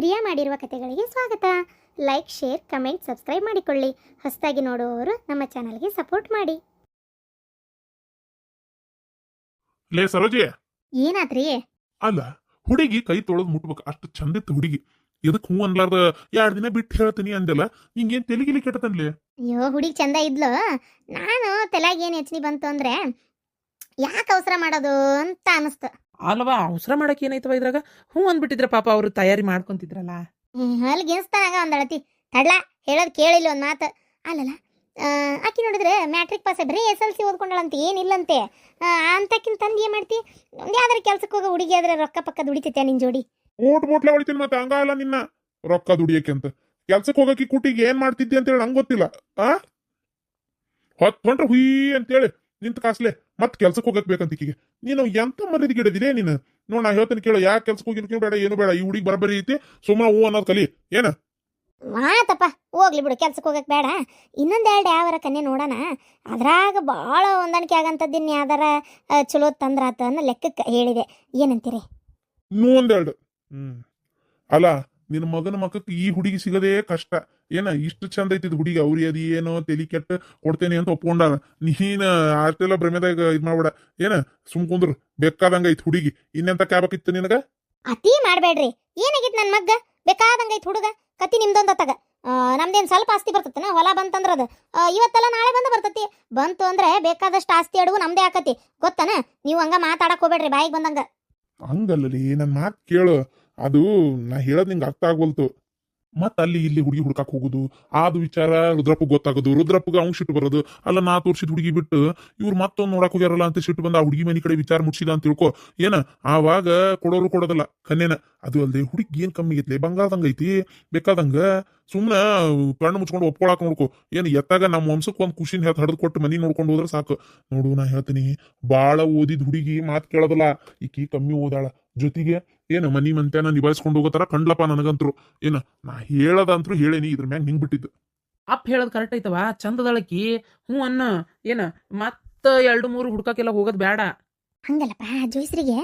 ಪ್ರಿಯಾ ಮಾಡಿರುವ ಕಥೆಗಳಿಗೆ ಸ್ವಾಗತ. Like, share, comment, subscribe ಮಾಡಿಕೊಳ್ಳಿ. ಹೊಸದಾಗಿ ನೋಡುವವರು ನಮ್ಮ ಚಾನಲ್ಗೆ ಸಪೋರ್ಟ್ ಮಾಡಿ. ಲೇ ಸರೋಜಿ, ಏನಾತ್ರಿ? ಅಲ್ಲ ಹುಡುಗಿ ಕೈ ತೊಳೆದ್ ಮುಟ್ಬೇಕು, ಅಷ್ಟು ಚಂದಿತ್ತು ಹುಡುಗಿ. ಎದಕ್ ಹೂ ಅನ್ಲಾರ್ದ 2 ದಿನ ಬಿಟ್ಟು ಹೇಳ್ತೀನಿ ಅಂದೆಲ್ಲ, ನಿಂಗೇನ್ ತೆಲಿಗಿಲಿ ಕೆಟ್ಟತನ್ಲಿ? ಅಯ್ಯೋ, ಹುಡುಗಿ ಚಂದ ಇದ್ಲು. ನಾನು ತಲೆಗೆ ಏನು ಯೋಚನೆ ಬಂತು ಅಂದ್ರೆ, ಯಾಕೆ ಅವಸರ ಮಾಡೋದು ಅಂತ ಅನಿಸ್ತು. ಅಲ್ವಾ, ಅವಸರ ಮಾಡಕ್ಕೆ ಏನಾಯ್ತವ ಇದ್ರಾಗ? ಹ್ಞೂ ಅಂದ್ಬಿಟ್ಟಿದ್ರೆ ಪಾಪ ಅವರು ತಯಾರಿ ಮಾಡ್ಕೊಂತಿದ್ರಲ್ಲ. ಅಲ್ಲಿ ಗೆನ್ಸ್ತಾನಾಗ ಒಂದಳತಿ ತಡ್ಲ ಹೇಳೋದು ಕೇಳಿಲ್ಲ ಒಂದು ಮಾತು. ಅಲ್ಲಲ್ಲ, ಆಕಿ ನೋಡಿದ್ರೆ ಮ್ಯಾಟ್ರಿಕ್ ಪಾಸ್ ಬರೀ SLC ಓದ್ಕೊಂಡಳಂತೆ, ಏನಿಲ್ಲಂತೆ. ಅಂತಕಿನ್ ತಂದು ಏನು ಮಾಡ್ತಿ? ಒಂದು ಯಾವ್ದಾರ ಕೆಲ್ಸಕ್ಕೆ ಹೋಗೋ ಹುಡುಗಿ ಆದ್ರೆ ರೊಕ್ಕ ಪಕ್ಕ ದುಡಿತೈತೆ ನಿನ್ ಜೋಡಿ. ಊಟ್ಲೆ ಹೊಡಿತೀನಿ ಮತ್ತೆ, ಹಂಗಲ್ಲ ನಿನ್ನ ರೊಕ್ಕ ದುಡಿಯಕ್ಕೆ ಅಂತ. ಕೆಲ್ಸಕ್ಕೆ ಹೋಗಕ್ಕೆ ಕುಟಿಗೆ ಏನ್ ಮಾಡ್ತಿದ್ದೆ ಅಂತೇಳಿ ನಂಗೆ ಗೊತ್ತಿಲ್ಲ. ಹೊಂಟ್ರೆ ಹುಯ್ ಅಂತೇಳಿ ನಿಂತ ಕಾಸ್ಲೆ ಮತ್ ಕೆಲ್ಸಕ್ಕೆ ಹೋಗಕ್ ಬೇಕಂತ ಈಕಿಗೆ. ನೀನು ಎಂತ ಮರ್ಯಾದೆ ಗಿಡದಿದೆ ನೀನು? ನೋಡ್ ನಾ ಹೇಳ್ತೀನಿ ಕೇಳು, ಯಾಕೆ ಕೆಲ್ಸಕ್ಕೆ ಹೋಗಿರ್ತೀನಿ ಬೇಡ, ಏನು ಬೇಡ. ಈ ಹುಡುಗಿ ಬರಬರಿ ಐತಿ, ಸುಮ್ಮನೆ ಹೂ ಅನ್ನೋದು ಕಲಿ. ಏನ ಮಾತಪ್ಪ, ಹೋಗ್ಲಿ ಬಿಡು, ಕೆಲ್ಸಕ್ಕೆ ಹೋಗಕ್ಕೆ ಬೇಡ. ಇನ್ನೊಂದೆರಡು ಯಾವಾರ ಕನ್ಯೆ ನೋಡೋಣ. ಅದ್ರಾಗ ಭಾಳ ಹೊಂದಾಣಿಕೆ ಆಗಂಥದ್ದು ಯಾವ್ದಾರ ಚಲೋ ತಂದ್ರಾತ ಅನ್ನೋ ಲೆಕ್ಕಕ್ಕೆ ಹೇಳಿದೆ. ಏನಂತೀರಿ? ಇನ್ನೂ ಒಂದೆರಡು. ಅಲ್ಲ, ನಿನ್ನ ಮಗನ ಮಕ್ಕಕ್ಕೆ ಈ ಹುಡುಗಿ ಸಿಗದೇ ಕಷ್ಟ. ಏನ ಇಷ್ಟು ಚಂದ ಐತಿದ್ ಹುಡುಗಿ, ಅವ್ರಿ ಅದ ಏನೋ ತೆಲಿ ಕೆಟ್ಟ ಕೊಡ್ತೇನೆ ಅಂತ ಒಪ್ಕೊಂಡಾಗ ನೀನ್ ಅಷ್ಟೆಲ್ಲ ಭ್ರಮೆದಾಗ ಇದ್ ಮಾಡ್ಬೇಡ. ಏನ ಸುಮ್ಕುಂದ್ರು, ಬೇಕಾದಂಗ ಐತ್ ಹುಡುಗಿ. ಇನ್ನೆಂತ ಕ್ಯಾಬಕ್ಕಿತ್ತು ನಿನಗ? ಅತಿ ಮಾಡ್ಬೇಡ್ರಿ. ಏನಾಗಿತ್ತು ನನ್ನ ಮಗ್ಗ? ಬೇಕಾದಂಗ ಐತ್ ಹುಡುಗ. ಕತಿ ನಿಮ್ದೊಂದ ತಗ. ನಮ್ದೇನು ಸ್ವಲ್ಪ ಆಸ್ತಿ ಬರ್ತೈತೆ? ಹೊಲ ಬಂತಂದ್ರದ ಇವತ್ತೆಲ್ಲ ನಾಳೆ ಬರ್ತೈತಿ. ಬಂತು ಅಂದ್ರೆ ಬೇಕಾದಷ್ಟು ಆಸ್ತಿ ಅಡುಗು ನಮ್ದೇ ಆಕತಿ, ಗೊತ್ತನ? ನೀವು ಹಂಗ ಮಾತಾಡಕ್ ಹೋಗ್ಬೇಡ್ರಿ ಬಾಯಿಗೆ ಬಂದಂಗ. ಹಂಗಲ್ಲಲಿ, ನನ್ ಮಾತ್ ಕೇಳು. ಅದು ನಾ ಹೇಳದ್ ನಿಂಗೆ ಅರ್ಥ ಆಗ್ವಲ್ತು. ಮತ್ ಅಲ್ಲಿ ಇಲ್ಲಿ ಹುಡುಗಿ ಹುಡ್ಕಾಕ್ ಹೋಗುದು, ಆದ ವಿಚಾರ ರುದ್ರಪ್ಪ ಗೊತ್ತಾಗೋದು, ರುದ್ರಪ್ಪಗ ಅವ್ನು ಸಿಟ್ಟು ಬರೋದು. ಅಲ್ಲ, ನಾ ತೋರ್ಸಿದ್ ಹುಡುಗಿ ಬಿಟ್ಟು ಇವ್ರು ಮತ್ತೊಂದು ನೋಡಕ್ ಹೋಗ್ಯಾರಲ್ಲ ಅಂತ ಸಿಟ್ಟು ಬಂದ ಆ ಹುಡುಗಿ ಮನಿ ಕಡೆ ವಿಚಾರ ಮುಟ್ಸಿದ ಅಂತ ತಿಳ್ಕೊ. ಏನ ಆವಾಗ ಕೊಡೋರು ಕೊಡೋದಲ್ಲ ಕನ್ನೇನ. ಅದು ಅಲ್ದೆ ಹುಡುಗಿ ಏನ್ ಕಮ್ಮಿ ಐತ್ಲೆ, ಬಂಗಾರದಂಗ ಐತಿ. ಬೇಕಾದಂಗ ಸುಮ್ನ ಕಣ್ಣು ಮುಚ್ಕೊಂಡು ಒಪ್ಕೊಳಕ್ ನೋಡ್ಕೊ. ಏನ್ ಎತ್ತಾಗ ನಮ್ಮ ವಂಶಕ್ಕೆ ಒಂದ್ ಖುಷಿನ ಹಡ್ದು ಕೊಟ್ಟು ಮನಿ ನೋಡ್ಕೊಂಡು ಹೋದ್ರೆ ಸಾಕು. ನೋಡು, ನಾ ಹೇಳ್ತೀನಿ, ಬಾಳ ಓದಿದ್ ಹುಡುಗಿ ಮಾತ್ ಕೇಳೋದಲ್ಲ. ಈಕಿ ಕಮ್ಮಿ ಓದಾಳ, ಜೊತೆಗೆ ಏನ ಮನಿ ಮಂತ್ಯಾನ ನಿಭಾಯಿಸ್ಕೊಂಡು ಹೋಗೋತಾರ ಕಂಡ್ಲಪ್ಪ ನನಗಂತ್ರು. ಏನ ನಾ ಹೇಳದಂತ್ರು ಹೇಳೇನಿ, ಇದ್ರ ಮ್ಯಾಗ ನಿಂಗ್ ಬಿಟ್ಟಿದ್ದು. ಅಪ್ ಹೇಳೋದು ಕರೆಕ್ಟ್ ಐತವ, ಚಂದದಳಕಿ. ಹ್ಞೂ ಅನ್ನ. ಏನ ಮತ್ತ 2-3 ಹುಡ್ಕಕ್ಕೆಲ್ಲ ಹೋಗೋದು ಬೇಡ. ಹಂಗಲ್ಲಪ್ಪ, ಜೋಯಿಸ್ರಿಗೆ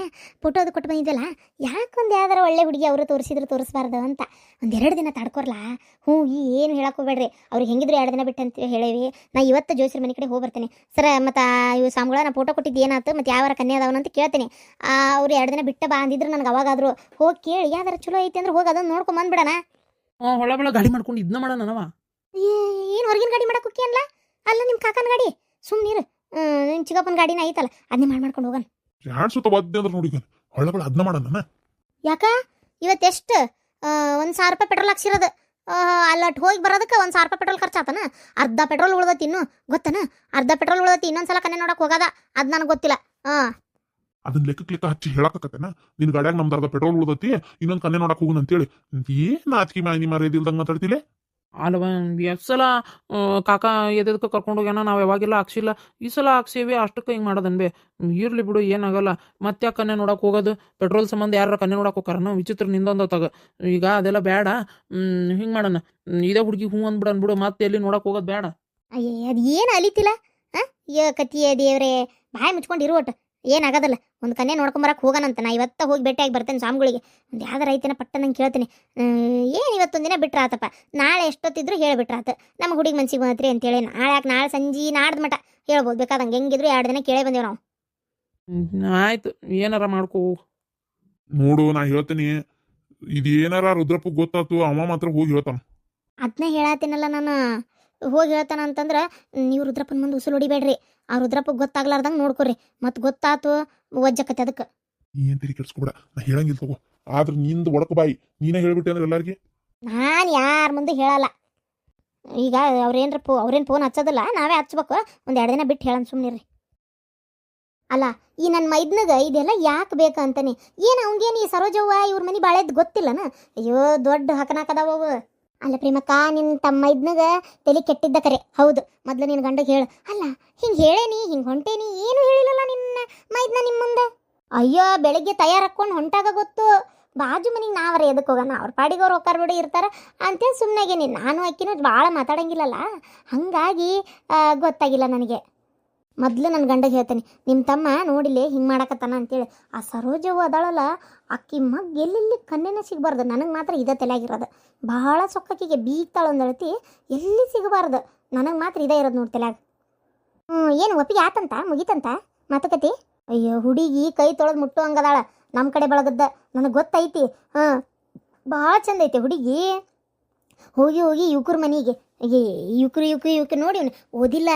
ಫೋಟೋದು ಕೊಟ್ಟು ಬಂದಿದ್ದಲ್ಲ, ಯಾಕೊಂದು ಯಾವ್ದಾರ ಒಳ್ಳೆ ಹುಡುಗಿ ಅವರು ತೋರಿಸ್ಬಾರ್ದು ಅಂತ. 2 ದಿನ ತಡ್ಕೊರ್ಲಾ. ಹ್ಞೂ ಏನು ಹೇಳಕ್ ಹೋಗ್ಬೇಡ್ರಿ. ಅವ್ರಿಗೆ ಹೆಂಗಿದ್ರು 2 ದಿನ ಬಿಟ್ಟು ಅಂತ ಹೇಳೇವಿ. ನಾ ಇವತ್ತು ಜೋಯಿಸ್ರ ಮನೆ ಕಡೆ ಹೋಗಿ ಬರ್ತೇನೆ ಸರ್. ಮತ್ತು ಇವು ಸ್ವಾಮಿಗಳ ನಾ ಫೋಟೋ ಕೊಟ್ಟಿದ್ದು ಏನಾಯ್ತು, ಮತ್ತು ಯಾವಾರ ಕನ್ಯೆ ಅದಾವನಂತ ಕೇಳ್ತೀನಿ. ಅವ್ರು 2 ದಿನ ಬಿಟ್ಟ ಬಾ ಅಂದಿದ್ರು ನನಗೆ. ಅವಾಗಾದ್ರು ಹೋಗಿ ಕೇಳಿ ಯಾವ್ದಾರ ಚಲೋ ಐತಿ ಅಂದ್ರೆ ಹೋಗಿ ಅದನ್ನು ನೋಡ್ಕೊಂಡ್ ಬಂದ್ಬಿಡಣ. ಹೊಳ ಬೆಳ ಗಾಡಿ ಮಾಡ್ಕೊಂಡು ಇದನ್ನ ಮಾಡೋಣ ನಾವ. ಏನು ಹೊರಗಿನ ಗಾಡಿ ಮಾಡಕ್ಕೆ ಹೋಗಿ ಅಲ್ಲ ನಿಮ್ಮ ಕಾಕನ ಗಾಡಿ ಸುಮ್ಮನಿರು. ನಿಮ್ಮ ಚಿಕ್ಕಪ್ಪನ ಗಾಡಿನ ಐತಲ್ಲ, ಅದನ್ನೇ ಮಾಡ್ಕೊಂಡು ಹೋಗೋಣ. ಯಾರು ಸುತ್ತ ಬದ್ದೆ ಅಂದ್ರೆ ನೋಡಿ ಹೊಳ್ಳಗಳು ಅದನ್ನ ಮಾಡೋಣ. ಯಾಕ ಇವತ್ತೆಷ್ಟು? 1,000 ರೂಪಾಯಿ ಪೆಟ್ರೋಲ್ ಹಾಕ್ಸಿರೋದು. ಅಲ್ಲಟ್ ಹೋಗಿ ಬರೋದಕ್ಕೆ 1,000 ರೂಪಾಯಿ ಪೆಟ್ರೋಲ್ ಖರ್ಚಾತನ? ಅರ್ಧ ಪೆಟ್ರೋಲ್ ಉಳ್ದತಿ ಇನ್ನು, ಗೊತ್ತನ? ಅರ್ಧ ಪೆಟ್ರೋಲ್ ಉಳ್ದತಿ. ಇನ್ನೊಂದ್ಸಲ ಕನ್ನೆ ನೋಡಕ್ ಹೋಗದ, ಅದ್ ನನಗೆ ಗೊತ್ತಿಲ್ಲ. ಅದನ್ನ ಲೆಕ್ಕ ಹಚ್ಚಿ ಹೇಳಕತ್ತೇನ? ನಿನ್ ಗಾಡ್ಯಾಗ ನಮ್ದು ಅರ್ಧ ಪೆಟ್ರೋಲ್ ಉಳ್ದತಿ, ಇನ್ನೊಂದ್ ಕನ್ನೆ ನೋಡಕ್ ಹೋಗುನ್ ಅಂತೇಳಿ ಏನ್ ನಾಚಿಕೆ ಮಾನಿ ಮರ್ಯಾದಿಲ್ದಂಗ ಮಾತಾಡ್ತಿಲೆ? ಅಲ್ವ, ಎಷ್ಟು ಸಲ ಕಾಕ ಎದಕ್ಕೆ ಕರ್ಕೊಂಡು ಹೋಗ್ಯಾನ, ನಾವು ಯಾವಾಗೆಲ್ಲ ಹಾಕ್ಸಿಲ್ಲ. ಈ ಸಲ ಹಾಕ್ಸೇವಿ, ಅಷ್ಟಕ್ಕೆ ಹಿಂಗೆ ಮಾಡೋದನ್ಬೇ. ಇರ್ಲಿ ಬಿಡು, ಏನಾಗಲ್ಲ. ಮತ್ತೆ ಕನ್ನೆ ನೋಡಕ್ಕೆ ಹೋಗೋದು, ಪೆಟ್ರೋಲ್ ಸಂಬಂಧ ಯಾರು ಕನ್ನೆ ನೋಡಕ್ಕೆ ಹೋಗಾರ? ವಿಚಿತ್ರ ನಿಂದೊಂದು ತಗ. ಈಗ ಅದೆಲ್ಲ ಬೇಡ. ಹಿಂಗೆ ಮಾಡೋಣ, ಇದೇ ಹುಡುಗಿ ಹ್ಞೂ ಅಂದ್ಬಿಡನ್ ಬಿಡು. ಮತ್ತೆ ಎಲ್ಲಿ ನೋಡಕ್ಕೆ ಹೋಗೋದು ಬೇಡ. ಅಯ್ಯೇ, ಅದು ಏನು ಅಲಿತಿಲ್ಲ? ಕತಿಯ ದೇವ್ರೆ, ಬಾಯಿ ಮುಚ್ಕೊಂಡಿರು ಒಟ್ಟು. ಏನಾಗೋದಲ್ಲ, ಒಂದು ಕನ್ಯೆ ನೋಡ್ಕೊಂಬರಕ್ಕೆ ಹೋಗೋಣಂತ. ನಾ ಇವತ್ತ ಹೋಗಿ ಭೇಟಿಯಾಗಿ ಬರ್ತೇನೆ ಸ್ವಾಮಿಗಳಿಗೆ. ಒಂದು ಯಾವ್ದಾರ ಐತೆನ ಪಟ್ಟ ನಂಗೆ ಕೇಳ್ತೀನಿ. ಏನು ಇವತ್ತೊಂದು ದಿನ ಬಿಟ್ರೆ ಆತಪ್ಪ, ನಾಳೆ ಎಷ್ಟೊತ್ತಿದ್ರು ಹೇಳಿಬಿಟ್ರಾತ. ನಮ್ಮ ಹುಡುಗಿ ಮನ್ಸಿಗೆ ಬಂತ್ರಿ ಅಂತೇಳಿ ನಾಳೆ ಸಂಜೆ ನಾಡ್ದು ಮಟ ಹೇಳ್ಬೋದು. ಬೇಕಾದಂಗೆ ಹೆಂಗಿದ್ರು 2 ದಿನ ಕೇಳೇ ಬಂದೇವು ನಾವು. ಆಯ್ತು, ಏನಾರ ಮಾಡ್ಕೋ. ನೋಡು, ನಾ ಹೇಳ್ತೀನಿ, ಇದೇನಾರ ರುದ್ರಪ್ಪ ಗೊತ್ತಾತು, ಅವ ಮಾತ್ರ ಹೋಗಿ ಹೇಳ್ತಾನ. ಅದನ್ನ ಹೇಳತ್ತೀನಲ್ಲ ನಾನು. ಹೋಗಿ ಹೇಳ್ತಾನ ಅಂತಂದ್ರೆ ನೀವು ರುದ್ರಪ್ಪನ ಮುಂದೆ ಉಸುಲು ಹೊಡಿಬೇಡ್ರಿ. ಆ ರುದ್ರಪ್ಪಗೆ ಗೊತ್ತಾಗ್ಲಾರ್ದಂಗೆ ನೋಡ್ಕೊರಿ. ಮತ್ತು ಗೊತ್ತಾತು ಒಜ್ಜಕತ್ತೆ ಅದಕ್ಕೆ. ಏನ್ ತಿರಿ ಕೆಡ್ಸ್ಕೊಬೇಡ, ನಾ ಹೇಳಂಗಿಲ್ಲ ತಗೋ. ಆದ್ರೆ ನಿಂದು ಒಡಕ ಬಾಯಿ ನೀನೇ ಹೇಳ್ಬಿಟ್ಟೆ ಅಂದ್ರೆ ಎಲ್ಲಾರ್ಗಿ ನಾನು ಯಾರ ಮುಂದೆ ಹೇಳಲ್ಲ. ಈಗ ಅವ್ರೇನು ಫೋನ್ ಹಚ್ಚೋದಿಲ್ಲ, ನಾವೇ ಹಚ್ಬೇಕು. 2 ದಿನ ಬಿಟ್ಟು ಹೇಳೋಣ, ಸುಮ್ಮನಿರ್ರಿ. ಅಲ್ಲ, ಈ ನನ್ನ ಮೈದ್ನಗ ಇದೆಲ್ಲ ಯಾಕೆ ಬೇಕು ಅಂತಾನೆ. ಏನು ಅವಂಗೇನು ಈ ಸರೋಜವ್ವ ಇವ್ರ ಮನೆ ಬಾಳೆದ್ದು ಗೊತ್ತಿಲ್ಲನ? ಅಯ್ಯೋ, ದೊಡ್ಡ ಹಕನಾಕದಾವವು. ಅಲ್ಲ ಪ್ರೇಮಕ್ಕ, ನಿನ್ನ ತಮ್ಮ ಇದ್ನಾಗ ತಲೆ ಕೆಟ್ಟಿದ್ದ ಕರೆ ಹೌದು. ಮೊದ್ಲು ನಿನ್ನ ಗಂಡಗೆ ಹೇಳು. ಅಲ್ಲ, ಹಿಂಗೆ ಹೇಳೇನಿ, ಹಿಂಗೆ ಹೊಂಟೇನಿ, ಏನು ಹೇಳಿಲ್ಲಲ್ಲ ನಿನ್ನ ಮೈದ್ನ ನಿಮ್ಮ ಮುಂದೆ. ಅಯ್ಯೋ, ಬೆಳಿಗ್ಗೆ ತಯಾರಾಕೊಂಡು ಹೊಂಟಾಗ ಗೊತ್ತು. ಬಾಜು ಮನೆಗೆ ನಾವರ ಎದಕ್ಕೆ ಹೋಗೋಣ, ಅವ್ರ ಪಾಡಿಗೆ ಅವ್ರು ಒಕ್ಕಾರ ಬಿಡಿ ಇರ್ತಾರೆ ಅಂತೇಳಿ ಸುಮ್ಮನೆಗೇನಿ. ನಾನು ಅಕ್ಕಿನೂ ಭಾಳ ಮಾತಾಡಂಗಿಲ್ಲಲ್ಲ, ಹಾಗಾಗಿ ಗೊತ್ತಾಗಿಲ್ಲ ನನಗೆ. ಮೊದ್ಲು ನನ್ನ ಗಂಡಗೆ ಹೇಳ್ತೇನೆ, ನಿಮ್ಮ ತಮ್ಮ ನೋಡಿಲಿ ಹಿಂಗೆ ಮಾಡಕತ್ತಾನ ಅಂತೇಳಿ. ಆ ಸರೋಜವು ಅದಾಳಲ್ಲ, ಅಕ್ಕಿ ಮಗ್ ಎಲ್ಲೆಲ್ಲಿ ಕನ್ನೆನೇ ಸಿಗಬಾರ್ದು. ನನಗೆ ಮಾತ್ರ ಇದೇ ತಲೆಯಾಗಿರೋದು. ಭಾಳ ಸೊಕ್ಕಕ್ಕಿಗೆ ಬೀಗ್ತಾಳೆ ಒಂದಳತಿ, ಎಲ್ಲಿ ಸಿಗಬಾರ್ದು. ನನಗೆ ಮಾತ್ರ ಇದೇ ಇರೋದು ನೋಡಿ ತಲೆಯಾಗ. ಏನು ಒಪ್ಪಿಗೆ ಆತಂತ, ಮುಗಿತಂತ ಮಾತುಕತೆ? ಅಯ್ಯೋ, ಹುಡುಗಿ ಕೈ ತೊಳೆದು ಮುಟ್ಟು ಹಂಗದಾಳ ನಮ್ಮ ಕಡೆ ಬಳಗದ್ದ, ನನಗೆ ಗೊತ್ತೈತಿ. ಭಾಳ ಚಂದ ಐತೆ ಹುಡುಗಿ. ಹೋಗಿ ಹೋಗಿ ಯುವಕ್ರ ಮನೆಗೆ, ಯುವಕ್ರು ನೋಡಿ ಓದಿಲ್ಲ,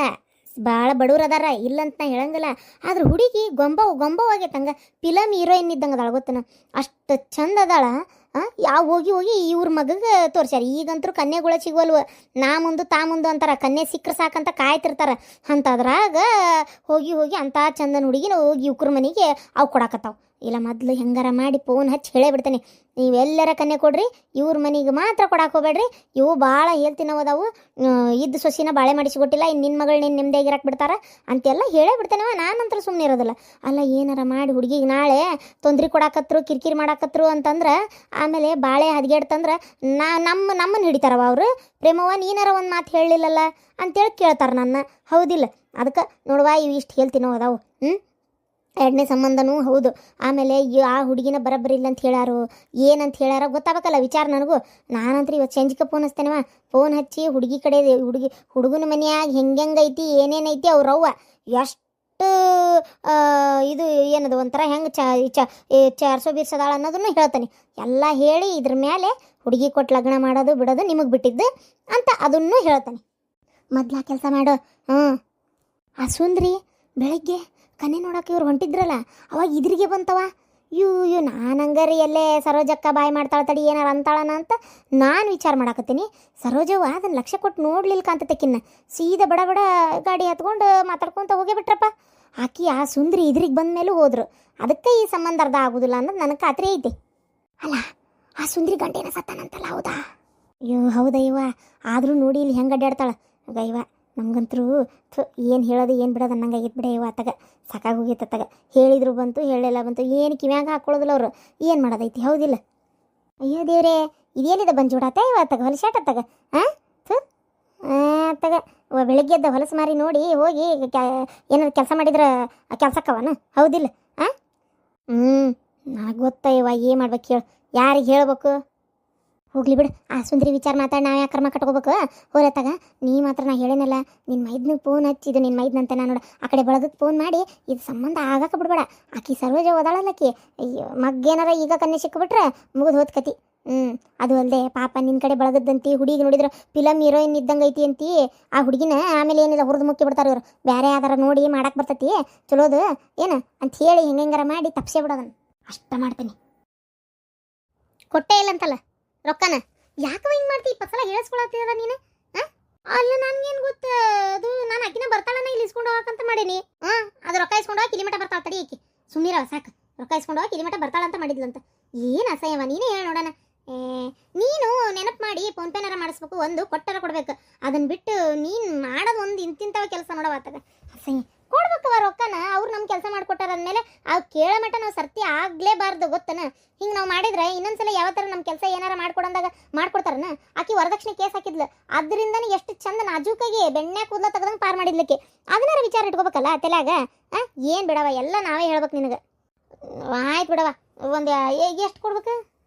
ಭಾಳ ಬಡವ್ರು ಅದಾರ, ಇಲ್ಲಂತ ನಾ ಹೇಳಂಗಿಲ್ಲ. ಆದ್ರೆ ಹುಡುಗಿ ಗೊಂಬವಾಗೈತೆ, ಹಂಗೆ ಫಿಲಮ್ ಹೀರೋಯಿನ್ ಇದ್ದಂಗೆ ಅದಾಳ ಗೊತ್ತನ, ಅಷ್ಟು ಚಂದ ಅದಾಳ. ಯಾವ ಹೋಗಿ ಹೋಗಿ ಇವ್ರ ಮಗಗೆ ತೋರ್ಸ್ಯಾರ. ಈಗಂತೂ ಕನ್ಯೆಗಳ ಸಿಗೋಲ್ವ, ನಾ ಮುಂದು ತಾ ಮುಂದು ಅಂತಾರ, ಕನ್ಯೆ ಸಿಕ್ಕರೆ ಸಾಕಂತ ಕಾಯ್ತಿರ್ತಾರ. ಅಂಥದ್ರಾಗ ಹೋಗಿ ಹೋಗಿ ಅಂಥ ಚಂದನ ಹುಡುಗಿನ ಹೋಗಿ ಯುವಕ್ರ ಮನೆಗೆ ಅವು ಕೊಡಾಕತ್ತಾವ. ಇಲ್ಲ ಮೊದಲು ಹೆಂಗಾರ ಮಾಡಿ ಫೋನ್ ಹಚ್ಚಿ ಹೇಳೇ ಬಿಡ್ತೇನೆ, ನೀವೆಲ್ಲರ ಕನ್ಯೆ ಕೊಡ್ರಿ, ಇವ್ರ ಮನೆಗೆ ಮಾತ್ರ ಕೊಡಾಕ್ ಹೋಗ್ಬೇಡ್ರಿ, ಇವು ಭಾಳ ಹೇಳ್ತಿನವದಾವು, ಇದ್ದು ಸೊಸಿನ ಬಾಳೆ ಮಾಡಿಸಿಕೊಟ್ಟಿಲ್ಲ, ಇನ್ನು ನಿನ್ನ ಮಗಳು ನೀನು ನಿಮ್ಮದಾಗಿರಕ್ಕೆ ಬಿಡ್ತಾರ ಅಂತೆಲ್ಲ ಹೇಳೇ ಬಿಡ್ತೇನವ. ನಾನಂತರ ಸುಮ್ಮನೆ ಇರೋದಿಲ್ಲ. ಅಲ್ಲ ಏನಾರ ಮಾಡಿ ಹುಡುಗಿಗೆ ನಾಳೆ ತೊಂದ್ರೆ ಕೊಡಾಕತ್ರು, ಕಿರಿಕಿರಿ ಮಾಡಾಕತ್ರು ಅಂತಂದ್ರೆ ಆಮೇಲೆ ಬಾಳೆ ಹದಗೆಡ್ತಂದ್ರೆ ನಮ್ಮನ್ನು ಹಿಡಿತಾರವ ಅವರು. ಪ್ರೇಮವ್ವ ನೀನಾರ ಒಂದು ಮಾತು ಹೇಳಲಿಲ್ಲಲ್ಲ ಅಂತೇಳಿ ಕೇಳ್ತಾರೆ ನನ್ನ, ಹೌದಿಲ್ಲ? ಅದಕ್ಕೆ ನೋಡುವ, ಇವು ಇಷ್ಟು ಹೇಳ್ತೀನೋ ಅದಾವು. ಎರಡನೇ ಸಂಬಂಧನೂ ಹೌದು. ಆಮೇಲೆ ಆ ಹುಡುಗಿನ ಬರಬ್ಬರಿ ಇಲ್ಲ ಅಂತ ಹೇಳ್ಯಾರು, ಏನಂತ ಹೇಳ್ಯಾರ ಗೊತ್ತಾಗಬೇಕಲ್ಲ ವಿಚಾರ ನನಗೂ. ನಾನಂತೂ ಇವತ್ತು ಸಂಜಿಕೆ ಫೋನ್ ಹಚ್ತೇನವ, ಫೋನ್ ಹಚ್ಚಿ ಹುಡುಗಿ ಕಡೆ ಹುಡುಗನ ಮನೆಯಾಗ ಹೆಂಗೈತಿ ಏನೇನೈತಿ ಅವ್ರವ್ವ ಎಷ್ಟು ಇದು ಏನದು ಒಂಥರ ಹೆಂಗೆ ಚಾರ್ಸೋ ಬೀರ್ಸದಾಳ ಅನ್ನೋದನ್ನು ಹೇಳ್ತಾನೆ. ಎಲ್ಲ ಹೇಳಿ ಇದ್ರ ಮೇಲೆ ಹುಡುಗಿ ಕೊಟ್ಟು ಲಗ್ನ ಮಾಡೋದು ಬಿಡೋದು ನಿಮಗೆ ಬಿಟ್ಟಿದ್ದು ಅಂತ ಅದನ್ನು ಹೇಳ್ತಾನೆ. ಮೊದ್ಲ ಕೆಲಸ ಮಾಡೋ. ಆ ಸುಂದ್ರಿ ಬೆಳಗ್ಗೆ ಕನ್ನೆ ನೋಡೋಕೆ ಇವ್ರು ಹೊಂಟಿದ್ರಲ್ಲ, ಅವಾಗ ಇದ್ರಿಗೆ ಬಂತವ. ಇವು ನಾನು ಹಂಗಾರಿ ಎಲ್ಲೇ ಸರೋಜಕ್ಕ ಬಾಯಿ ಮಾಡ್ತಾಳೆ ತಡಿ ಏನಾರು ಅಂತಾಳನ ಅಂತ ನಾನು ವಿಚಾರ ಮಾಡಾಕತ್ತೀನಿ. ಸರೋಜವ್ವ ಅದನ್ನು ಲಕ್ಷ್ಯ ಕೊಟ್ಟು ನೋಡ್ಲಿಲ್ಲ ಕಾಂತತಕ್ಕಿನ್ನ, ಸೀದಾ ಬಡ ಬಡ ಗಾಡಿ ಹತ್ಕೊಂಡು ಮಾತಾಡ್ಕೊತ ಹೋಗೇ ಬಿಟ್ರಪ್ಪ. ಆಕಿ ಆ ಸುಂದ್ರಿ ಇದ್ರಿಗೆ ಬಂದ ಮೇಲೂ ಹೋದ್ರು. ಅದಕ್ಕೆ ಈ ಸಂಬಂಧ ಅರ್ಧ ಆಗೋದಿಲ್ಲ ಅನ್ನೋದು ನನಗೆ ಖಾತ್ರಿ ಐತೆ. ಅಲ್ಲ ಆ ಸುಂದ್ರಿ ಗಂಟೇನ ಸತ್ತಾನಂತಲ್ಲ, ಹೌದಾ? ಅಯ್ಯೋ ಹೌದಾ ಇವ, ಆದರೂ ನೋಡಿ ಇಲ್ಲಿ ಹೆಂಗೆ ಅಡ್ಡಾಡ್ತಾಳೆ ಗೈವ. ನಮ್ಗಂತರೂ ಏನು ಹೇಳೋದು ಏನು ಬಿಡೋದು ಅನ್ನಂಗಾಗಿತ್ತು ಬಿಡ ಇವ. ಅತ್ತಾಗ ಸಾಕಾಗಿ ಹೋಗಿತ್ತು. ಅತ್ತಾಗ ಹೇಳಿದ್ರು ಬಂತು, ಹೇಳಲಿಲ್ಲ ಬಂತು, ಏನು ಕಿವ್ಯಾಗ ಹಾಕೊಳ್ಳೋದಿಲ್ಲ ಅವರು. ಏನು ಮಾಡೋದೈತಿ, ಹೌದಿಲ್ಲ? ಅಯ್ಯೋ ದೇವ್ರೇ, ಇದೇನಿದೆ ಬಂಜೋಡಾತ ಇವತ್ತಾಗ ಹೊಲಸಾಟ ಅತ್ತಾಗ. ಅತ್ತಾಗ ಬೆಳಗ್ಗೆ ಎದ್ದ ಹೊಲಸು ಮಾರಿ ನೋಡಿ ಹೋಗಿ ಏನಾದ್ರು ಕೆಲಸ ಮಾಡಿದ್ರೆ ಕೆಲ್ಸಕ್ಕವನ, ಹೌದಿಲ್ಲ? ನನಗೆ ಗೊತ್ತ ಇವ, ಏನು ಮಾಡ್ಬೇಕು ಹೇಳು, ಯಾರಿಗೆ ಹೇಳ್ಬೇಕು? ಹೋಗ್ಲಿ ಬಿಡು, ಆ ಸುಂದರಿ ವಿಚಾರ ಮಾತಾಡಿ ನಾವು ಯಾಕೆ ಕರ್ಮ ಕಟ್ಕೋಬೇಕು? ಹೋಲತ್ತಾಗ ನೀ ಮಾತ್ರ ನಾ ಹೇಳೇನಲ್ಲ, ನಿನ್ನ ಮೈದ್ನಿಗೆ ಫೋನ್ ಹಚ್ಚಿದ್ದು, ನಿನ್ನ ಮೈದ್ನಂತೆ ನಾನು ನೋಡ ಆ ಕಡೆ ಬಳಗಕ್ಕೆ ಫೋನ್ ಮಾಡಿ ಇದು ಸಂಬಂಧ ಆಗಕ್ಕೆ ಬಿಡ್ಬೇಡ. ಆಕಿ ಸರೋಜ ಓದಾಳಲ್ಲಕ್ಕಿ, ಅಯ್ಯೋ ಮಗ್ಗೇನಾರ ಈಗ ಕನ್ನೆ ಸಿಕ್ಕಿಬಿಟ್ರೆ ಮುಗಿದು ಹೋದ್ ಕತಿ. ಅದು ಅಲ್ಲದೆ ಪಾಪ ನಿನ್ನ ಕಡೆ ಬಳಗದ್ದಂತಿ ಹುಡುಗಿ ನೋಡಿದ್ರೆ ಫಿಲಮ್ ಹೀರೋಯಿನ್ ಇದ್ದಂಗೆ ಐತಿ ಅಂತಿ. ಆ ಹುಡುಗಿನ ಆಮೇಲೆ ಏನಿಲ್ಲ ಹುರಿದು ಮುಕ್ಕಿ ಬಿಡ್ತಾರೆ ಇವರು, ಬೇರೆ ಯಾವ್ದಾರ ನೋಡಿ ಮಾಡಕ್ಕೆ ಬರ್ತೈತಿ ಚಲೋದು ಏನು ಅಂತ ಹೇಳಿ ಹೆಂಗಾರ ಮಾಡಿ ತಪ್ಸೇ ಬಿಡೋದನ್ನು ಅಷ್ಟ ಮಾಡ್ತೀನಿ. ಕೊಟ್ಟೇ ಇಲ್ಲ ಅಂತಲ್ಲ ರೊಕ್ಕನ, ಯಾಕೆ ಹಿಂಗೆ ಮಾಡ್ತಿ? 20 ಸಲ ಹೇಳಿಸ್ಕೊಳತ್ತಿದ ನೀನು. ಅಲ್ಲ ನನ್ಗೇನು ಗೊತ್ತ, ಅದು ನಾನು ಅಕ್ಕಿನ ಬರ್ತಾಳನ ಇಲ್ಲಿ ಇಸ್ಕೊಂಡು ಹೋಗಕ್ಕಂತ ಮಾಡೀನಿ. ಅದು ರೊಕ್ಕ ಇಸ್ಕೊಂಡು ಹೋಗಿ ಕಿಲಿಮಠ ಬರ್ತಾಳೆ ತಡಿ ಆಕಿ, ಸುಮ್ಮನಿರವ ಸಾಕು. ರೊಕ್ಕ ಇಸ್ಕೊಂಡು ಹೋಗಿ ಕಿಲಿಮಠ ಬರ್ತಾಳಂತ ಮಾಡಿದ್ಲಂತ. ಏನು ಅಸಹ್ಯವ, ನೀನೇ ಹೇಳಿ ನೋಡೋಣ. ನೀನು ನೆನಪು ಮಾಡಿ ಫೋನ್ ಪೇನಾರ ಮಾಡಿಸ್ಬೇಕು, ಒಂದು ಕೊಟ್ಟಾರ ಕೊಡ್ಬೇಕು. ಅದನ್ನ ಬಿಟ್ಟು ನೀನು ಮಾಡೋದು ಒಂದು ಇಂತಿಂಥವ ಕೆಲಸ ನೋಡವ. ಆತಾಗ ಅಸಹ್ಯ ಕೊಡ್ಬೇಕವ ರೊಕ್ಕನ. ಅವ್ರು ನಮ್ಮ ಕೆಲಸ ಮಾಡಿಕೊಟ್ಟಾರ ಅಂದಮೇಲೆ ಅವು ಕೇಳೋ ಮಟ್ಟ ನಾವು ಸರ್ತಿ ಆಗಲೇಬಾರ್ದು ಗೊತ್ತನ. ಹಿಂಗೆ ನಾವು ಮಾಡಿದ್ರೆ ಇನ್ನೊಂದ್ಸಲ ಯಾವ ಥರ ನಮ್ಮ ಕೆಲಸ ಏನಾರ ಮಾಡ್ಕೊಡಂದಾಗ ಮಾಡ್ಕೊಡ್ತಾರನ. ಆಕಿ ವರದಕ್ಷಿಣೆ ಕೇಸ್ ಹಾಕಿದ್ಲು, ಅದರಿಂದನೇ ಎಷ್ಟು ಚಂದ ನಾಜೂಕಾಗಿ ಬೆಣ್ಣೆ ಕೂದಲ ತೆಗೆದಂಗೆ ಪಾರು ಮಾಡಿದ್ಲಿಕ್ಕೆ. ಅದನ್ನಾರ ವಿಚಾರ ಇಟ್ಕೋಬೇಕಲ್ಲ ತಲೆಯಾಗ. ಏನು ಬಿಡವ, ಎಲ್ಲ ನಾವೇ ಹೇಳ್ಬೇಕು ನಿನಗೆ. ಆಯ್ತು ಬಿಡವ, ಒಂದು ಎಷ್ಟು ಕೊಡ್ಬೇಕು?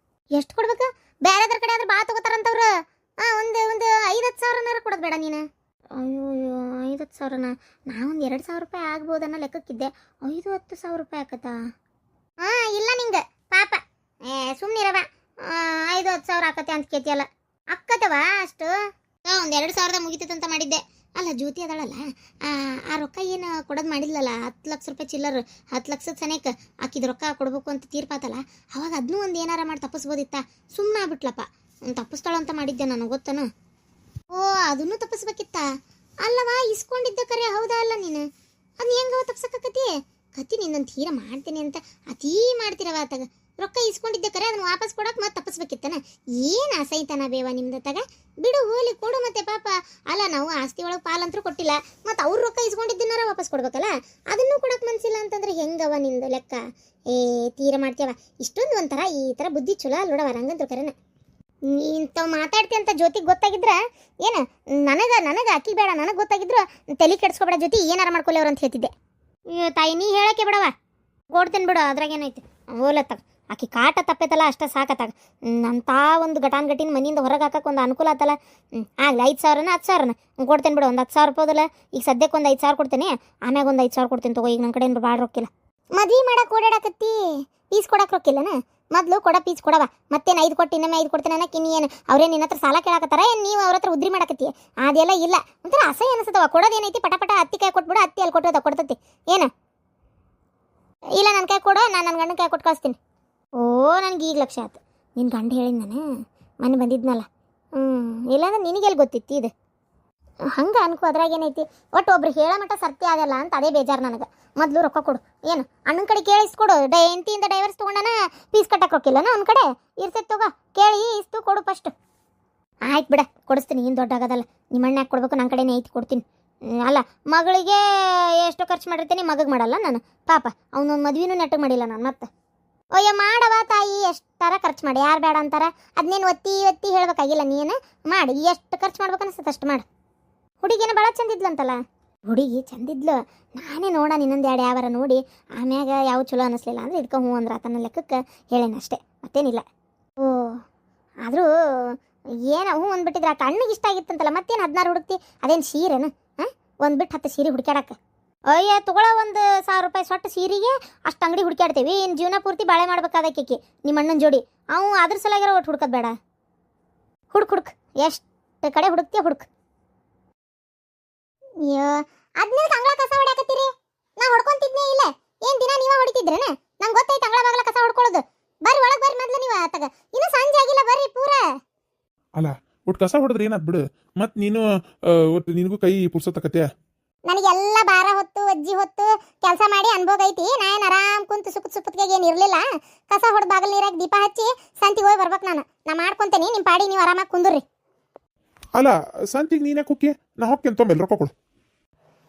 ಎಷ್ಟು ಕೊಡ್ಬೇಕು? ಬೇರೆದ್ರ ಕಡೆ ಆದ್ರೆ ಭಾಳ ತಗೋತಾರಂತವ್ರು. ಒಂದು 5-10 ಸಾವಿರನಾರ ಕೊಡೋದು ಬೇಡ ನೀನು. ಅಯ್ಯೋ 5-10 ಸಾವಿರನ, ನಾವೊಂದು 2,000 ರೂಪಾಯಿ ಆಗ್ಬೋದನ್ನ ಲೆಕ್ಕಕ್ಕಿದ್ದೆ. 5-10 ಸಾವಿರ ರೂಪಾಯಿ ಆಕತ್ತಾ? ಇಲ್ಲ ನಿಂಗೆ ಪಾಪ, ಸುಮ್ಮನಿರವ. 5-10 ಸಾವಿರ ಆಕತ್ತೆ ಅಂತ ಕೇತಿಯಲ್ಲ, ಅಕ್ಕತ್ತವ ಅಷ್ಟು. ಒಂದು 2,000 ಮುಗಿತಂತ ಮಾಡಿದ್ದೆ. ಅಲ್ಲ ಜ್ಯೋತಿ ಅದಳಲ್ಲ, ಆ ರೊಕ್ಕ ಏನು ಕೊಡೋದು ಮಾಡಿದ್ಲಲ್ಲ, 10 ಲಕ್ಷ ರೂಪಾಯಿ ಚಿಲ್ಲರ್, 10 ಲಕ್ಷದ ಸನೇಕ ಆಕಿದ ರೊಕ್ಕ ಕೊಡ್ಬೇಕು ಅಂತ ತೀರ್ಪಾತಲ್ಲ, ಅವಾಗ ಅದನ್ನೂ ಒಂದು ಏನಾರ ಮಾಡಿ ತಪ್ಪಿಸ್ಬೋದಿತ್ತ. ಸುಮ್ಮನೆ ಆಗ್ಬಿಟ್ಲಪ್ಪ, ತಪ್ಪಿಸ್ತಾಳಂತ ಮಾಡಿದ್ದೆ ನಾನು ಗೊತ್ತನು. ಓ ಅದನ್ನು ತಪ್ಪಿಸ್ಬೇಕಿತ್ತ? ಅಲ್ಲವಾ ಇಸ್ಕೊಂಡಿದ್ದ ಕರೆ, ಹೌದಾ ಅಲ್ಲ ನೀನು? ಅದನ್ನ ಹೆಂಗವ ತಪ್ಸಕತ್ತಿ? ಕತ್ತಿ ನಿನ್ನಂತ ತೀರ ಮಾಡ್ತೀನಿ ಅಂತ ಅತೀ ಮಾಡ್ತಿರವ. ಆತಾಗ ರೊಕ್ಕ ಇಸ್ಕೊಂಡಿದ್ದ ಕರೆ ಅದನ್ನ ವಾಪಸ್ ಕೊಡಕ್ಕೆ ಮತ್ತೆ ತಪ್ಪಿಸ್ಬೇಕಿತ್ತನ. ಏನು ಅಸೈತನ ಬೇವ ನಿಮ್ದತ್ತಾಗ. ಬಿಡು ಹೋಲಿ ಕೊಡು ಮತ್ತೆ ಪಾಪ. ಅಲ್ಲ ನಾವು ಆಸ್ತಿ ಒಳಗೆ ಪಾಲಂತರೂ ಕೊಟ್ಟಿಲ್ಲ, ಮತ್ತು ಅವ್ರ ರೊಕ್ಕ ಇಸ್ಕೊಂಡಿದ್ದನ್ನಾರ ವಾಪಸ್ ಕೊಡ್ಬೇಕಲ್ಲ, ಅದನ್ನೂ ಕೊಡಕ್ಕೆ ಮನಸ್ಸಿಲ್ಲ ಅಂತಂದ್ರೆ ಹೆಂಗವ ನಿಂದು ಲೆಕ್ಕ? ತೀರ ಮಾಡ್ತೀಯವ. ಇಷ್ಟೊಂದು ಒಂಥರ ಈ ಥರ ಬುದ್ಧಿ ಚಲೋ ಅಲ್ಲೋಡವ ರಂಗಂದ್ರು ಕರೆನ. ಇಂಥವು ಮಾತಾಡ್ತಿ ಅಂತ ಜ್ಯೋತಿಗೆ ಗೊತ್ತಾಗಿದ್ರ ಏನು ನನಗೆ ಆಕಿ ಬೇಡ ನನಗೆ ಗೊತ್ತಾಗಿದ್ರು ತಲೆ ಕೆಡ್ಸ್ಕೊಬೇಡ ಜ್ಯೋತಿ ಏನಾರ ಮಾಡ್ಕೊಲಿ ಅವ್ರು ಅಂತ ಹೇಳ್ತಿದ್ದೆ. ಅಯ್ಯೋ ತಾಯಿ ನೀ ಹೇಳಕ್ಕೆ ಬಿಡವ ಕೊಡ್ತೇನೆ ಬಿಡು ಅದ್ರಾಗ ಏನೈತಿ ಓಲತ್ತಾಗ ಆಕಿ ಕಾಟ ತಪ್ಪೈತಲ್ಲ ಅಷ್ಟ ಸಾಕತ್ತಾಗ ನಂತ ಒಂದು ಗಟಿನ ಮನೆಯಿಂದ ಹೊರಗೆ ಹಾಕಕ್ಕೆ ಒಂದು ಅನುಕೂಲ ಆತಲ್ಲ. ಆಗಲಿ 5,000ನ 10,000ನ ಕೊಡ್ತೇನೆ ಬಿಡು. ಒಂದು 10,000 ರೂಪಾಯಿದಲ್ಲ ಈಗ ಸದ್ಯಕ್ಕೆ ಒಂದು 5,000 ಕೊಡ್ತೇನೆ, ಆಮ್ಯಾಗ ಒಂದು 5,000 ಕೊಡ್ತೀನಿ ತಗೋ. ಈಗ ನನ್ನ ಕಡೆಯಿಂದ ಭಾಳ ರೊಕ್ಕಿಲ್ಲ. ಮದ್ವೆ ಮಾಡಕ್ಕೆ ಓಡಾಡಕತ್ತಿ ಪೀಸ್ ಕೊಡಕ್ಕೆ ರೊಕ್ಕಿಲ್ಲನ? ಮೊದಲು ಕೊಡ ಪೀಸ್ ಕೊಡವ, ಮತ್ತೇನು 5 ಕೊಟ್ಟು ಇನ್ನೊಮ್ಮೆ 5 ಕೊಡ್ತೇನೆ ಅನ್ನಕ್ಕೆ ಏನು ಅವ್ರೇನು ನಿನ್ನ ಹತ್ರ ಸಾಲ ಕೇಳಾಕತ್ತಾರ ಏನು ನೀವು ಅವ್ರ ಹತ್ರ ಉದ್ರಿ ಮಾಡಕತ್ತಿ? ಅದೆಲ್ಲ ಇಲ್ಲ. ಒಂಥರ ಅಸಹ್ಯ ಅನಿಸ್ತವ. ಕೊಡೋದೇನೈತಿ ಪಟ ಅತ್ತಿ ಕೈ ಕೊಟ್ಬಿಡು, ಅತ್ತಿ ಅಲ್ಲಿ ಕೊಡ್ತತಿ ಏನು ಇಲ್ಲ. ನನ್ನ ಕೈ ಕೊಡು, ನಾನು ನನ್ನ ಗಂಡನ ಕೈ ಕೊಟ್ಟು ಕಳಿಸ್ತೀನಿ. ಓ ನನಗೆ ಈಗ ಲಕ್ಷ ಆಯ್ತು ನಿನ್ನ ಗಂಡ ಹೇಳಿದ ನಾನು ಮನೆ ಬಂದಿದ್ನಲ್ಲ. ಇಲ್ಲಾಂದ್ರೆ ನಿನಗೆಲ್ಲಿ ಗೊತ್ತಿತ್ತು ಇದು ಹಂಗೆ ಅನ್ಕೋ. ಅದ್ರಾಗ ಏನೈತಿ ಒಟ್ಟು ಒಬ್ರು ಹೇಳೋ ಮಟ್ಟ ಸತ್ಯ ಆಗಲ್ಲ ಅಂತ ಅದೇ ಬೇಜಾರು ನನಗೆ. ಮೊದಲು ರೊಕ್ಕ ಕೊಡು. ಏನು ಅಣ್ಣನ ಕಡೆ ಕೇಳಿಸ್ಕೊಡು. ಹೆಂಡತಿಯಿಂದ ಡೈವರ್ಸ್ ತೊಗೊಂಡನ ಪೀಸ್ ಕಟ್ಟಕ್ಕೆ ರೊಕ್ಕಿಲ್ಲನ ಅವ್ನ ಕಡೆ ಇರ್ತೈತೆ ತಗೋ, ಕೇಳಿ ಇಷ್ಟು ಕೊಡು ಫಸ್ಟ್. ಆಯ್ತು ಬಿಡ ಕೊಡಿಸ್ತೀನಿ, ಏನು ದೊಡ್ಡ ಆಗೋದಲ್ಲ. ನಿಮ್ಮ ಅಣ್ಣ ಯಾಕೆ ಕೊಡ್ಬೇಕು, ನನ್ನ ಕಡೆನೇ ಐತಿ ಕೊಡ್ತೀನಿ. ಅಲ್ಲ ಮಗಳಿಗೆ ಎಷ್ಟು ಖರ್ಚು ಮಾಡಿರ್ತೀನಿ, ಮಗಗೆ ಮಾಡಲ್ಲ ನಾನು ಪಾಪ. ಅವನೊಂದು ಮದ್ವೆನೂ ನೆಟ್ಟಗೆ ಮಾಡಿಲ್ಲ ನಾನು. ಮತ್ತೆ ಅಯ್ಯೋ ಮಾಡವ ತಾಯಿ, ಎಷ್ಟಾರ ಖರ್ಚು ಮಾಡಿ, ಯಾರು ಬೇಡ ಅಂತಾರ? ಅದನ್ನೇನು ಒತ್ತಿ ಹೇಳ್ಬೇಕಾಗಿಲ್ಲ. ನೀನು ಮಾಡಿ ಎಷ್ಟು ಖರ್ಚು ಮಾಡ್ಬೇಕು ಅನಿಸ್ತದೆ ಅಷ್ಟು ಮಾಡು. ಹುಡುಗಿನ ಭಾಳ ಚಂದಿದ್ಲಂತಲ್ಲ. ಹುಡುಗಿ ಚಂದಿದ್ಲು, ನಾನೇ ನೋಡ ಇನ್ನೊಂದು 2 ಯಾವಾರ ನೋಡಿ ಆಮ್ಯಾಗ ಯಾವ ಚಲೋ ಅನ್ನಿಸ್ಲಿಲ್ಲ ಅಂದ್ರೆ ಇದಕ್ಕೆ ಹ್ಞೂ ಅಂದ್ರೆ ಆತನ ಲೆಕ್ಕಕ್ಕೆ ಹೇಳೇನ ಅಷ್ಟೇ, ಮತ್ತೇನಿಲ್ಲ. ಓ ಆದರೂ ಏನು ಹ್ಞೂ ಅಂದ್ಬಿಟ್ಟಿದ್ರೆ ಆ ಕಣ್ಣಿಗೆ ಇಷ್ಟ ಆಗಿತ್ತಂತಲ್ಲ. ಮತ್ತೇನು 16 ಹುಡುಕ್ತಿ? ಅದೇನು ಸೀರೆನು? ಹಾಂ ಒಂದು ಬಿಟ್ಟು 10 ಸೀರೆ ಹುಡುಕ್ಯಾಡಕ್ಕೆ. ಅಯ್ಯ ತಗೊಳ್ಳೋ 1,000 ರೂಪಾಯಿ ಸೊಟ್ಟು ಸೀರೆಗೆ ಅಷ್ಟು ಅಂಗಡಿ ಹುಡುಕ್ಯಾಡ್ತೇವಿ. ಇನ್ನು ಜೀವನ ಪೂರ್ತಿ ಬಾಳೆ ಮಾಡ್ಬೇಕಾದಕ್ಕೆ ನಿಮ್ಮ ಅಣ್ಣನ ಜೋಡಿ. ಅವು ಅದ್ರ ಸಲಾಗಿರೋ ಒಟ್ಟು ಹುಡ್ಕೋದು ಬೇಡ. ಹುಡುಕ್ ಎಷ್ಟು ಕಡೆ ಹುಡುಕ್ತೀಯ ಹುಡುಕ್. ಅಯ್ಯೋ ಅದ್ಮೇಲೆ ಅಂಗಳ ಕಸ ಹೊಡ್ಯಾಕತ್ತೀರಿ? ನಾ ಹೊಡ್ಕೊಂತಿದ್ನೇ ಇಲ್ಲ. ಏನು ದಿನ ನೀವ ಹೊಡಿತಿದ್ರೇನ? ನಂಗೆ ಗೊತ್ತೈತೆ ಅಂಗಳ ಬಾಗಲ ಕಸ ಹೊಡ್ಕೊಳ್ಳೋದು. ಬರ್ರಿ ಒಳಗೆ ಬರ್ರಿ ಮೊದಲು ನೀವು ಆತಾಗ. ಇನ್ನೂ ಸಂಜೆ ಆಗಿಲ್ಲ, ಬರ್ರಿ ಪೂರ. ಅಲ್ಲ ಒಟ್ಟು ಕಸ ಹೊಡೆದ್ರೆ ಏನಾದ್ ಬಿಡು. ಮತ್ತು ನೀನು ಒಟ್ಟು ನಿನಗೂ ಕೈ ಪುರ್ಸತ್ತಕತ್ಯ. ನನಗೆಲ್ಲ ಭಾರ ಹೊತ್ತು ಅಜ್ಜಿ ಹೊತ್ತು ಕೆಲಸ ಮಾಡಿ ಅನುಭವ ಐತಿ. ನಾನು ಆರಾಮ್ ಕುಂತು ಸುಪ್ಪತ್ತಿಗೆ ಏನು ಇರಲಿಲ್ಲ. ಕಸ ಹೊಡೆದು ಬಾಗಿಲು ನೀರಾಗಿ ದೀಪ ಹಚ್ಚಿ ಸಂತಿಗೆ ಹೋಗಿ ಬರ್ಬೇಕು. ನಾ ಮಾಡ್ಕೊಂತೇನೆ, ನಿಮ್ಮ ಪಾಡಿ ನೀವು ಆರಾಮಾಗಿ ಕುಂದ್ರಿ. ಅಲ್ಲ ಸಂತಿಗೆ ನೀನೇ ಕುಕ್ಕಿ, ನಾ ಹೋಗ್ತೇನೆ ತೊಂಬಲ್ಲಿ ರೊಕ್ಕ ಕೊಡು.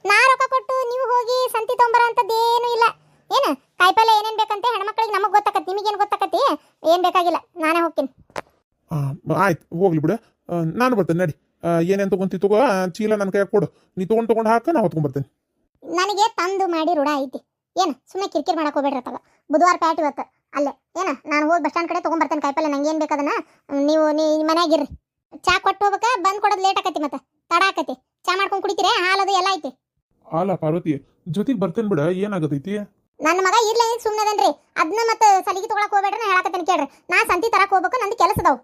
ನಾ ರೊಕ್ಕ ಕೊಟ್ಟು ನೀವು ಹೋಗಿ ಸಂತಿ ತೊಂಬರ ಅಂತದ್ದೇನು ಇಲ್ಲ. ಏನು ಕಾಯಿಪಲ್ಲೆ ಏನೇನು ಬೇಕಂತೆ ಹೆಣ್ಮಕ್ಳಿಗೆ ನಮಗೆ ಗೊತ್ತಾಕತಿ, ನಿಮಗೇನು ಗೊತ್ತಾಕತಿ? ಏನು ಬೇಕಾಗಿಲ್ಲ, ನಾನೇ ಹೋಗ್ತೀನಿ. ಆಯ್ತು ಹೋಗ್ಲಿ ಬಿಡು, ನಾನು ಬರ್ತೇನೆ ನಡಿ. ಏನೇನು ತೊಗೊಂತಿ ತಗೋ, ಚೀಲ ನನ್ನ ಕೈಯಾಗ ಕೊಡು. ನೀ ತೊಗೊಂಡು ಹಾಕ, ನಾ ಹೊತ್ಕೊಂಡ್ಬರ್ತೇನೆ. ನನಗೆ ತಂದು ಮಾಡಿ ರೂಢ ಐತಿ. ಏನು ಸುಮ್ಮನೆ ಕಿರಿಕಿರಿ ಮಾಡಕ್ಕೆ ಹೋಗ್ಬೇಡ್ರಿ. ಅತ್ತಾಗ ಬುಧವಾರ ಪ್ಯಾಟ್ ಇವತ್ತು ಅಲ್ಲೇ. ಏನು ನಾನು ಹೋಗಿ ಬಸ್ ಸ್ಟ್ಯಾಂಡ್ ಕಡೆ ತೊಗೊಂಬರ್ತೇನೆ ಕಾಯಿಪಲ್ಲೆ. ನಂಗೆ ಏನು ಬೇಕದನ್ನ ನೀವು ಮನ್ಯಾಗಿರ್ರಿ. ಚಾ ಕೊಟ್ಟು ಹೋಗ್ಬೇಕಾ? ಬಂದು ಕೊಡೋದು ಲೇಟ್ ಆಕತಿ, ಮತ್ತೆ ತಡ ಆಕತಿ. ಚಾ ಮಾಡ್ಕೊಂಡು ಕುಡಿತೀರಿ? ಹಾಲದು ಎಲ್ಲ ಐತಿ. ಅಲ್ಲ ಪಾರ್ವತಿ ಜೊತೆಗೆ ಬರ್ತೇನೆ ಬಿಡ, ಏನಾಗತೈತಿ? ನನ್ನ ಮಗ ಇರ್ಲಿ ಸುಮ್ಮನದನ್ರಿ. ಅದನ್ನ ಮತ್ತೆ ಸಲಿಗೆ ತೊಗೊಳಕ್ ಹೋಗ್ಬೇಡ್ರಿ. ನಾ ಹೇಳಕತ್ತೇನೆ ಕೇಳ್ರಿ. ನಾ ಸಂತಿ ತರಕ್ ಹೋಗ್ಬೇಕು, ನಂದು ಕೆಲಸ ಅದಾವು.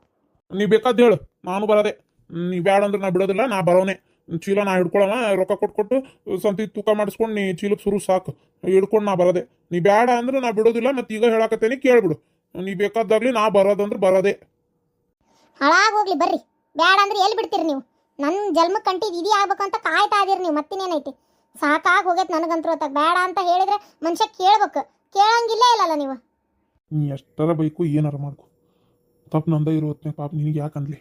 ನೀ ಬೇಕಾದ ಹೇಳು, ನಾನು ಬರೋದೆ. ನೀ ಬ್ಯಾಡ ಅಂದ್ರೆ ನಾ ಬಿಡೋದಿಲ್ಲ, ನಾ ಬರೋನೆ. ಚೀಲ ನಾ ಹಿಡ್ಕೊಳವ, ರೊಕ್ಕ ಕೊಟ್ಟು ಸಂತಿ ತೂಕ ಮಾಡಿಸ್ಕೊಂಡು ನೀ ಚೀಲಕ್ಕೆ ಸುರು ಸಾಕು, ಹಿಡ್ಕೊಂಡು ನಾ ಬರೋದೆ. ನೀ ಬ್ಯಾಡ ಅಂದ್ರೆ ನಾ ಬಿಡೋದಿಲ್ಲ. ಮತ್ತೆ ಈಗ ಹೇಳಕತ್ತೇನೆ ಕೇಳ್ಬಿಡು. ನೀ ಬೇಕಾದಾಗ್ಲಿ, ನಾ ಬರೋದಂದ್ರೆ ಬರೋದೆ. ಹಾಳಾಗಿ ಹೋಗ್ಲಿ ಬರ್ರಿ. ಬ್ಯಾಡ ಅಂದ್ರೆ ಎಲ್ಲಿ ಬಿಡ್ತೀರಿ ನೀವು? ನನ್ನ ಜನ್ಮಕ್ಕೆ ಕಂಟಿದ್ ಇದೀ ಆಗ್ಬೇಕಂತ ಕಾಯ್ತಾ ಇದೀರಿ ನೀವು. ಮತ್ತಿನೇನೈತಿ? ಸಾಕಾಗಿ ಹೋಗೈತೆ ನನಗಂತೂ. ಹೊತ್ತಾಗ ಬೇಡ ಅಂತ ಹೇಳಿದ್ರೆ ಮನುಷ್ಯ ಕೇಳ್ಬೇಕು. ಕೇಳಂಗಿಲ್ಲ ಇಲ್ಲಲ್ಲ ನೀವು. ನೀ ಎಷ್ಟರ ಬೈಕು ಏನಾರ ಮಾಡ್ಕೊ, ತಪ್ಪು ನಂದ ಇರುವತ್ತನೆ ಪಾಪ ನಿನಗೆ ಯಾಕಂದ್ಲಿ.